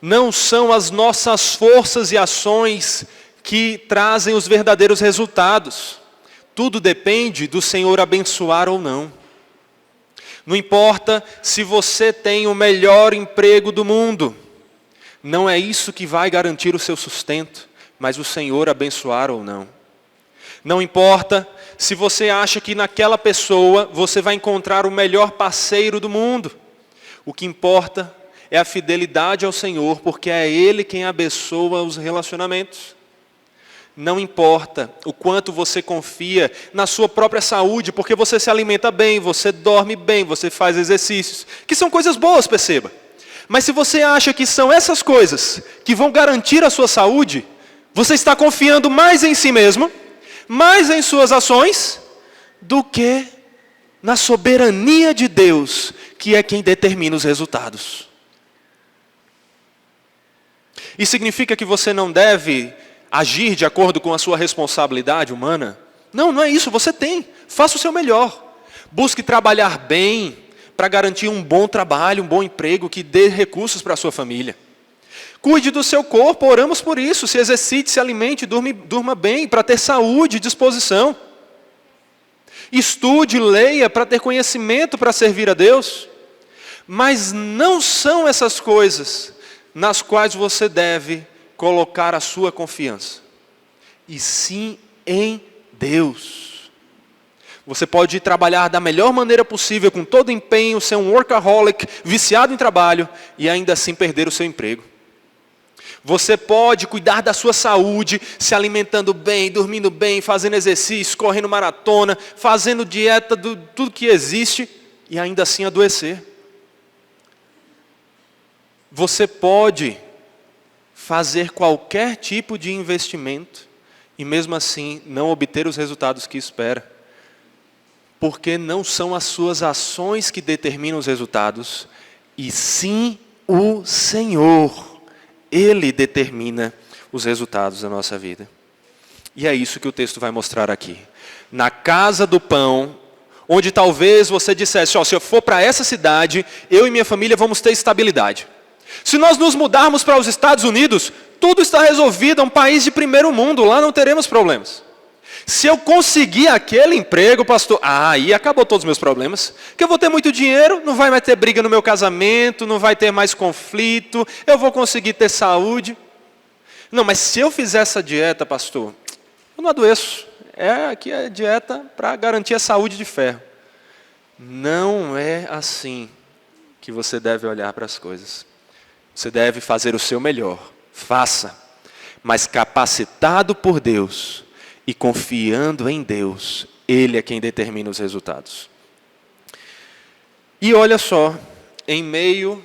Não são as nossas forças e ações que trazem os verdadeiros resultados. Tudo depende do Senhor abençoar ou não. Não importa se você tem o melhor emprego do mundo. Não é isso que vai garantir o seu sustento, mas o Senhor abençoar ou não. Não importa se você acha que naquela pessoa você vai encontrar o melhor parceiro do mundo. O que importa é a fidelidade ao Senhor, porque é Ele quem abençoa os relacionamentos. Não importa o quanto você confia na sua própria saúde, porque você se alimenta bem, você dorme bem, você faz exercícios, que são coisas boas, perceba. Mas se você acha que são essas coisas que vão garantir a sua saúde, você está confiando mais em si mesmo, mais em suas ações, do que na soberania de Deus, que é quem determina os resultados. Isso significa que você não deve agir de acordo com a sua responsabilidade humana? Não, não é isso, você tem. Faça o seu melhor. Busque trabalhar bem para garantir um bom trabalho, um bom emprego que dê recursos para a sua família. Cuide do seu corpo, oramos por isso. Se exercite, se alimente, durma bem para ter saúde e disposição. Estude, leia para ter conhecimento para servir a Deus. Mas não são essas coisas nas quais você deve colocar a sua confiança, e sim em Deus. Você pode trabalhar da melhor maneira possível, com todo empenho, ser um workaholic, viciado em trabalho, e ainda assim perder o seu emprego. Você pode cuidar da sua saúde, se alimentando bem, dormindo bem, fazendo exercício, correndo maratona, fazendo dieta, tudo que existe, e ainda assim adoecer. Você pode fazer qualquer tipo de investimento e mesmo assim não obter os resultados que espera. Porque não são as suas ações que determinam os resultados, e sim o Senhor. Ele determina os resultados da nossa vida. E é isso que o texto vai mostrar aqui. Na casa do pão, onde talvez você dissesse, se eu for para essa cidade, eu e minha família vamos ter estabilidade. Se nós nos mudarmos para os Estados Unidos, tudo está resolvido, é um país de primeiro mundo, lá não teremos problemas. Se eu conseguir aquele emprego, pastor, aí acabou todos os meus problemas, que eu vou ter muito dinheiro, não vai mais ter briga no meu casamento, não vai ter mais conflito, eu vou conseguir ter saúde. Não, mas se eu fizer essa dieta, pastor, eu não adoeço. Aqui é dieta para garantir a saúde de ferro. Não é assim que você deve olhar para as coisas. Você deve fazer o seu melhor, faça, mas capacitado por Deus e confiando em Deus, Ele é quem determina os resultados. E olha só, em meio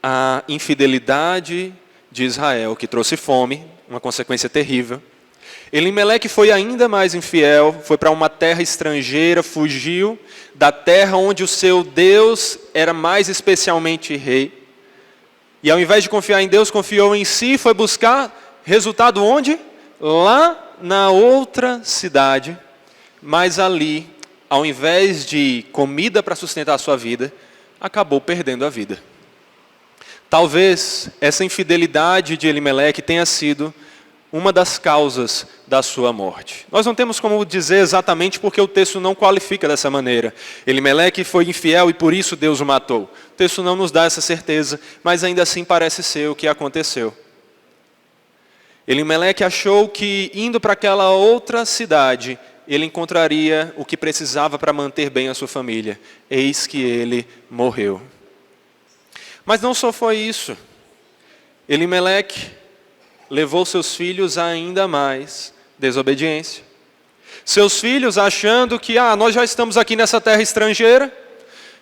à infidelidade de Israel, que trouxe fome, uma consequência terrível, Elimeleque foi ainda mais infiel, foi para uma terra estrangeira, fugiu da terra onde o seu Deus era mais especialmente rei. E ao invés de confiar em Deus, confiou em si e foi buscar resultado onde? Lá na outra cidade. Mas ali, ao invés de comida para sustentar a sua vida, acabou perdendo a vida. Talvez essa infidelidade de Elimeleque tenha sido uma das causas da sua morte. Nós não temos como dizer exatamente porque o texto não qualifica dessa maneira. Elimeleque foi infiel e por isso Deus o matou. O texto não nos dá essa certeza, mas ainda assim parece ser o que aconteceu. Elimeleque achou que indo para aquela outra cidade, ele encontraria o que precisava para manter bem a sua família. Eis que ele morreu. Mas não só foi isso. Elimeleque levou seus filhos a ainda mais desobediência. Seus filhos achando que, nós já estamos aqui nessa terra estrangeira,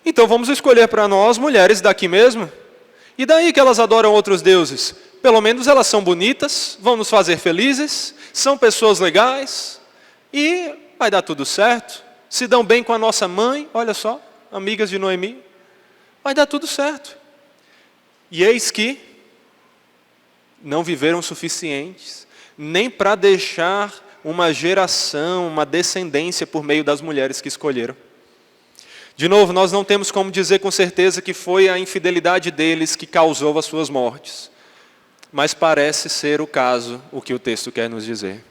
então vamos escolher para nós mulheres daqui mesmo. E daí que elas adoram outros deuses? Pelo menos elas são bonitas, vão nos fazer felizes, são pessoas legais e vai dar tudo certo. Se dão bem com a nossa mãe, olha só, amigas de Noemi, vai dar tudo certo. E eis que não viveram suficientes, nem para deixar uma geração, uma descendência por meio das mulheres que escolheram. De novo, nós não temos como dizer com certeza que foi a infidelidade deles que causou as suas mortes. Mas parece ser o caso, o que o texto quer nos dizer.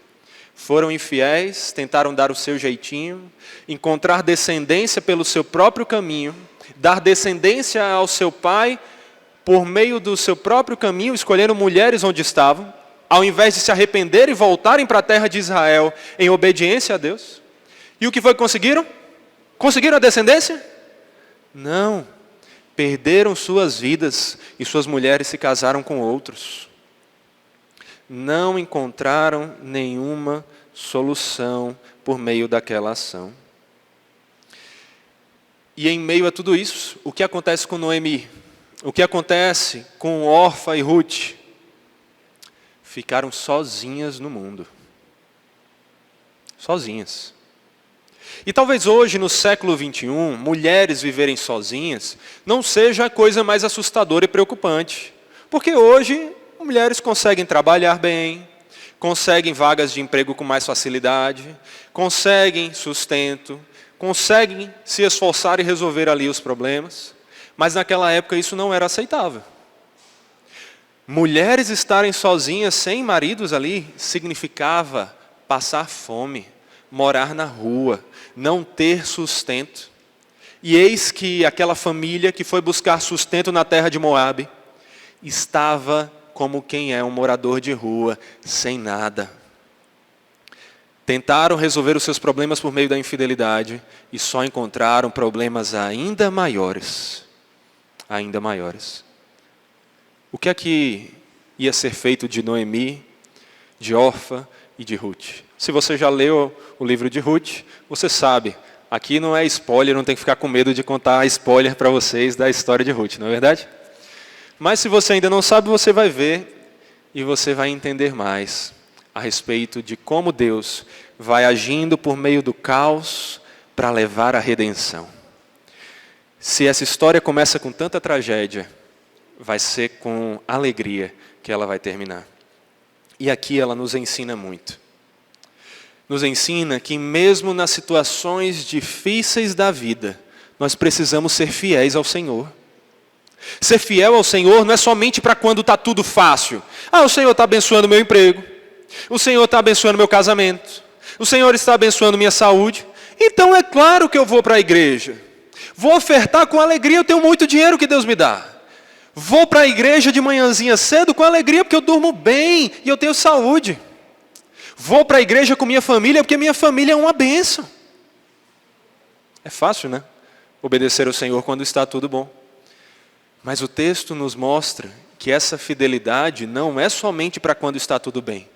Foram infiéis, tentaram dar o seu jeitinho, encontrar descendência pelo seu próprio caminho, dar descendência ao seu pai por meio do seu próprio caminho, escolheram mulheres onde estavam, ao invés de se arrepender e voltarem para a terra de Israel em obediência a Deus. E o que foi que conseguiram? Conseguiram a descendência? Não. Perderam suas vidas e suas mulheres se casaram com outros. Não encontraram nenhuma solução por meio daquela ação. E em meio a tudo isso, o que acontece com Noemi? O que acontece com Orfa e Ruth? Ficaram sozinhas no mundo. Sozinhas. E talvez hoje, no século 21, mulheres viverem sozinhas não seja a coisa mais assustadora e preocupante. Porque hoje, mulheres conseguem trabalhar bem, conseguem vagas de emprego com mais facilidade, conseguem sustento, conseguem se esforçar e resolver ali os problemas. Mas naquela época isso não era aceitável. Mulheres estarem sozinhas, sem maridos ali, significava passar fome, morar na rua, não ter sustento. E eis que aquela família que foi buscar sustento na terra de Moabe, estava como quem é um morador de rua, sem nada. Tentaram resolver os seus problemas por meio da infidelidade e só encontraram problemas ainda maiores. Ainda maiores. O que é que ia ser feito de Noemi, de Orfa e de Ruth? Se você já leu o livro de Ruth, você sabe, aqui não é spoiler, não tem que ficar com medo de contar spoiler para vocês da história de Ruth, não é verdade? Mas se você ainda não sabe, você vai ver e você vai entender mais a respeito de como Deus vai agindo por meio do caos para levar à redenção. Se essa história começa com tanta tragédia, vai ser com alegria que ela vai terminar. E aqui ela nos ensina muito. Nos ensina que mesmo nas situações difíceis da vida, nós precisamos ser fiéis ao Senhor. Ser fiel ao Senhor não é somente para quando está tudo fácil. O Senhor está abençoando meu emprego. O Senhor está abençoando meu casamento. O Senhor está abençoando minha saúde. Então é claro que eu vou para a igreja. Vou ofertar com alegria, eu tenho muito dinheiro que Deus me dá. Vou para a igreja de manhãzinha cedo com alegria porque eu durmo bem e eu tenho saúde. Vou para a igreja com minha família porque minha família é uma bênção. É fácil, né? Obedecer ao Senhor quando está tudo bom. Mas o texto nos mostra que essa fidelidade não é somente para quando está tudo bem.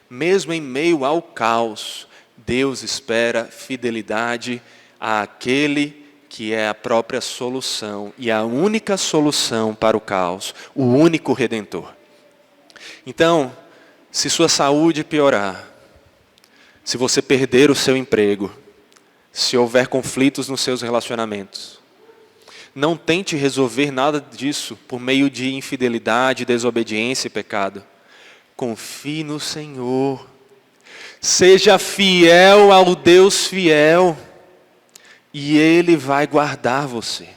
Mesmo em meio ao caos, Deus espera fidelidade àquele que é a própria solução e a única solução para o caos, o único Redentor. Então, se sua saúde piorar, se você perder o seu emprego, se houver conflitos nos seus relacionamentos, não tente resolver nada disso por meio de infidelidade, desobediência e pecado. Confie no Senhor. Seja fiel ao Deus fiel. E Ele vai guardar você.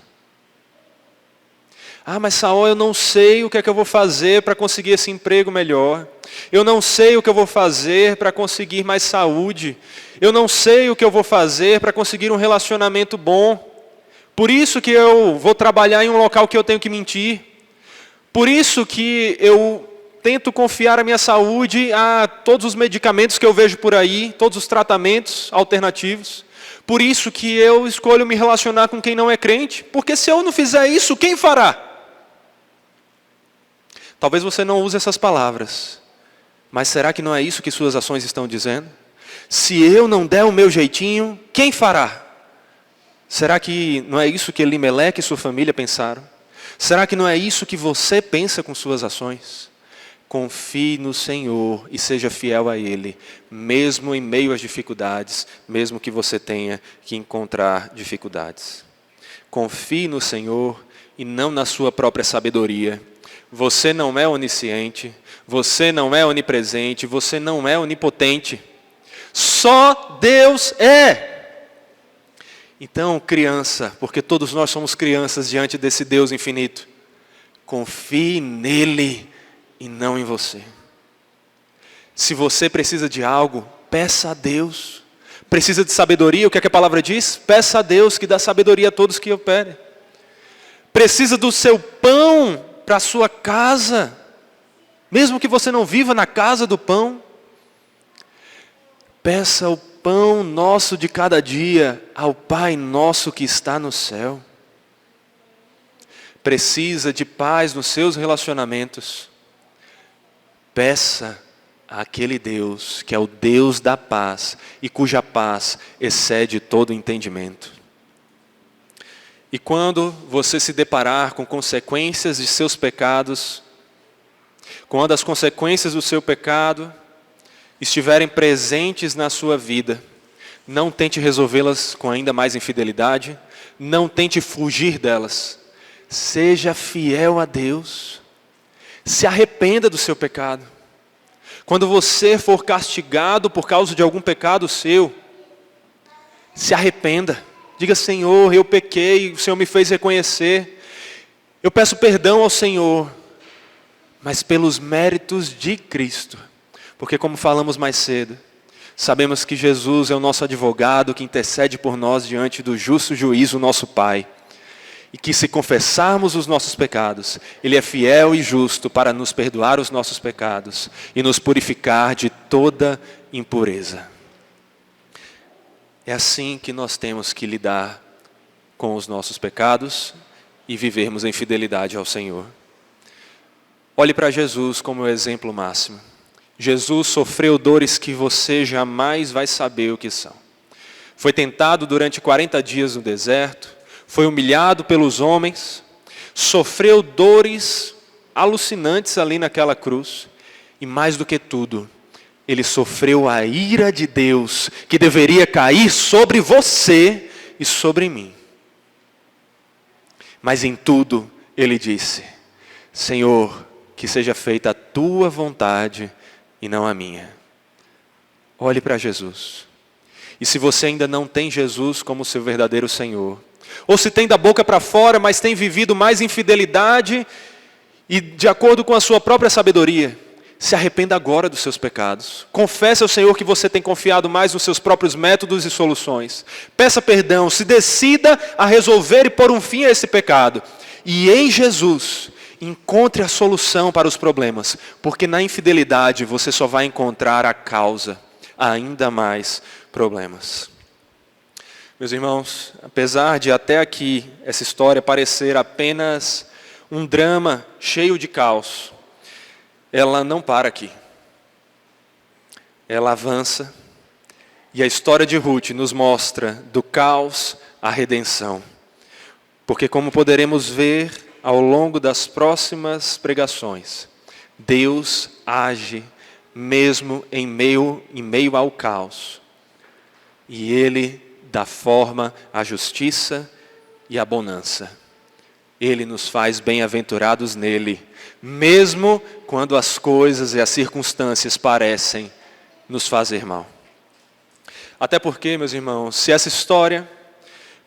Mas Saul, eu não sei o que é que eu vou fazer para conseguir esse emprego melhor. Eu não sei o que eu vou fazer para conseguir mais saúde. Eu não sei o que eu vou fazer para conseguir um relacionamento bom. Por isso que eu vou trabalhar em um local que eu tenho que mentir. Por isso que eu tento confiar a minha saúde a todos os medicamentos que eu vejo por aí, todos os tratamentos alternativos. Por isso que eu escolho me relacionar com quem não é crente, porque se eu não fizer isso, quem fará? Talvez você não use essas palavras, mas será que não é isso que suas ações estão dizendo? Se eu não der o meu jeitinho, quem fará? Será que não é isso que Elimeleque e sua família pensaram? Será que não é isso que você pensa com suas ações? Confie no Senhor e seja fiel a Ele, mesmo em meio às dificuldades, mesmo que você tenha que encontrar dificuldades. Confie no Senhor e não na sua própria sabedoria. Você não é onisciente, você não é onipresente, você não é onipotente. Só Deus é. Então, criança, porque todos nós somos crianças diante desse Deus infinito, confie nele e não em você. Se você precisa de algo, peça a Deus. Precisa de sabedoria, o que é que a palavra diz? Peça a Deus que dá sabedoria a todos que o pedem. Precisa do seu pão para a sua casa, mesmo que você não viva na casa do pão. Peça o pão nosso de cada dia ao Pai nosso que está no céu. Precisa de paz nos seus relacionamentos. Peça àquele Deus que é o Deus da paz e cuja paz excede todo entendimento. E quando você se deparar com consequências de seus pecados, quando as consequências do seu pecado estiverem presentes na sua vida, não tente resolvê-las com ainda mais infidelidade, não tente fugir delas. Seja fiel a Deus. Se arrependa do seu pecado. Quando você for castigado por causa de algum pecado seu, se arrependa. Diga: Senhor, eu pequei, o Senhor me fez reconhecer. Eu peço perdão ao Senhor, mas pelos méritos de Cristo. Porque, como falamos mais cedo, sabemos que Jesus é o nosso advogado que intercede por nós diante do justo juízo, nosso Pai. E que se confessarmos os nossos pecados, Ele é fiel e justo para nos perdoar os nossos pecados e nos purificar de toda impureza. É assim que nós temos que lidar com os nossos pecados e vivermos em fidelidade ao Senhor. Olhe para Jesus como o exemplo máximo. Jesus sofreu dores que você jamais vai saber o que são. Foi tentado durante 40 dias no deserto, foi humilhado pelos homens, sofreu dores alucinantes ali naquela cruz, e mais do que tudo, Ele sofreu a ira de Deus, que deveria cair sobre você e sobre mim. Mas em tudo, Ele disse: Senhor, que seja feita a Tua vontade e não a minha. Olhe para Jesus. E se você ainda não tem Jesus como seu verdadeiro Senhor, ou se tem da boca para fora, mas tem vivido mais infidelidade e de acordo com a sua própria sabedoria, se arrependa agora dos seus pecados. Confesse ao Senhor que você tem confiado mais nos seus próprios métodos e soluções. Peça perdão, se decida a resolver e pôr um fim a esse pecado. E em Jesus, encontre a solução para os problemas, porque na infidelidade você só vai encontrar a causa, ainda mais problemas. Meus irmãos, apesar de até aqui essa história parecer apenas um drama cheio de caos, ela não para aqui. Ela avança e a história de Ruth nos mostra do caos à redenção. Porque, como poderemos ver ao longo das próximas pregações, Deus age mesmo em meio ao caos. E Ele dá forma à justiça e à bonança. Ele nos faz bem-aventurados nele, mesmo quando as coisas e as circunstâncias parecem nos fazer mal. Até porque, meus irmãos, se essa história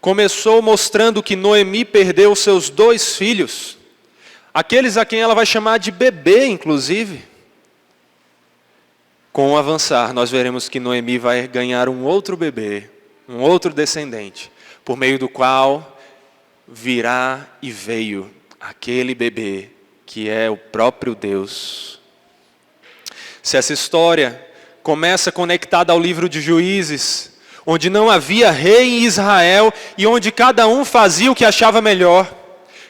começou mostrando que Noemi perdeu seus 2 filhos, aqueles a quem ela vai chamar de bebê, inclusive, com o avançar, nós veremos que Noemi vai ganhar um outro bebê, um outro descendente, por meio do qual virá e veio aquele bebê que é o próprio Deus. Se essa história começa conectada ao livro de Juízes, onde não havia rei em Israel e onde cada um fazia o que achava melhor,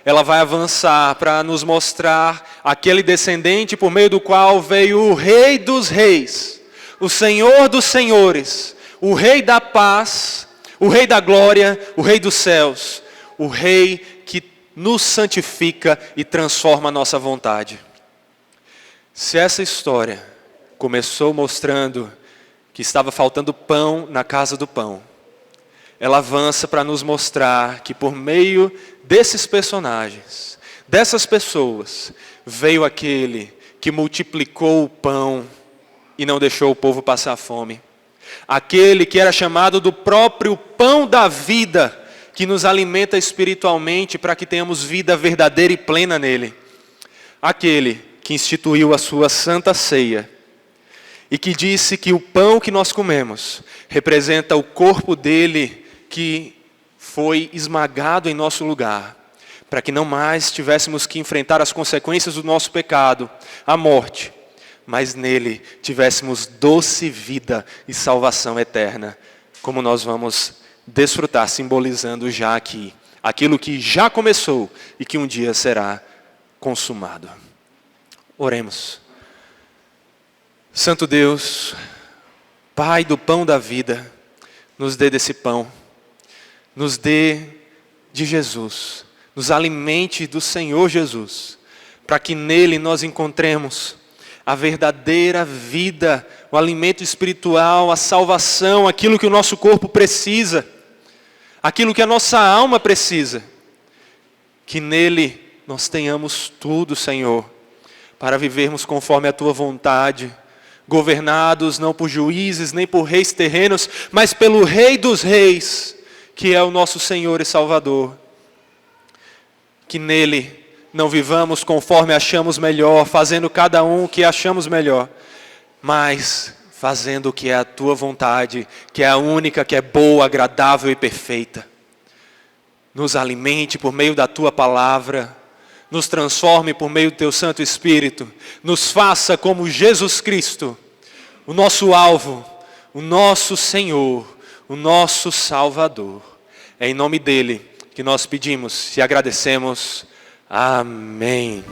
ela vai avançar para nos mostrar aquele descendente por meio do qual veio o Rei dos Reis, o Senhor dos Senhores, o Rei da paz, o Rei da glória, o Rei dos céus, o Rei que nos santifica e transforma a nossa vontade. Se essa história começou mostrando que estava faltando pão na casa do pão, ela avança para nos mostrar que por meio desses personagens, dessas pessoas, veio aquele que multiplicou o pão e não deixou o povo passar fome. Aquele que era chamado do próprio pão da vida, que nos alimenta espiritualmente para que tenhamos vida verdadeira e plena nele. Aquele que instituiu a sua santa ceia e que disse que o pão que nós comemos representa o corpo dele que foi esmagado em nosso lugar, para que não mais tivéssemos que enfrentar as consequências do nosso pecado, a morte, mas nele tivéssemos doce vida e salvação eterna, como nós vamos desfrutar, simbolizando já aqui, aquilo que já começou e que um dia será consumado. Oremos. Santo Deus, Pai do pão da vida, nos dê desse pão, nos dê de Jesus, nos alimente do Senhor Jesus, para que nele nós encontremos a verdadeira vida, o alimento espiritual, a salvação, aquilo que o nosso corpo precisa, aquilo que a nossa alma precisa. Que nele nós tenhamos tudo, Senhor, para vivermos conforme a Tua vontade, governados não por juízes, nem por reis terrenos, mas pelo Rei dos Reis, que é o nosso Senhor e Salvador. Que nele não vivamos conforme achamos melhor, fazendo cada um o que achamos melhor, mas fazendo o que é a Tua vontade, que é a única, que é boa, agradável e perfeita. Nos alimente por meio da Tua palavra, nos transforme por meio do Teu Santo Espírito, nos faça como Jesus Cristo, o nosso alvo, o nosso Senhor, o nosso Salvador. É em nome dele que nós pedimos e agradecemos. Amém.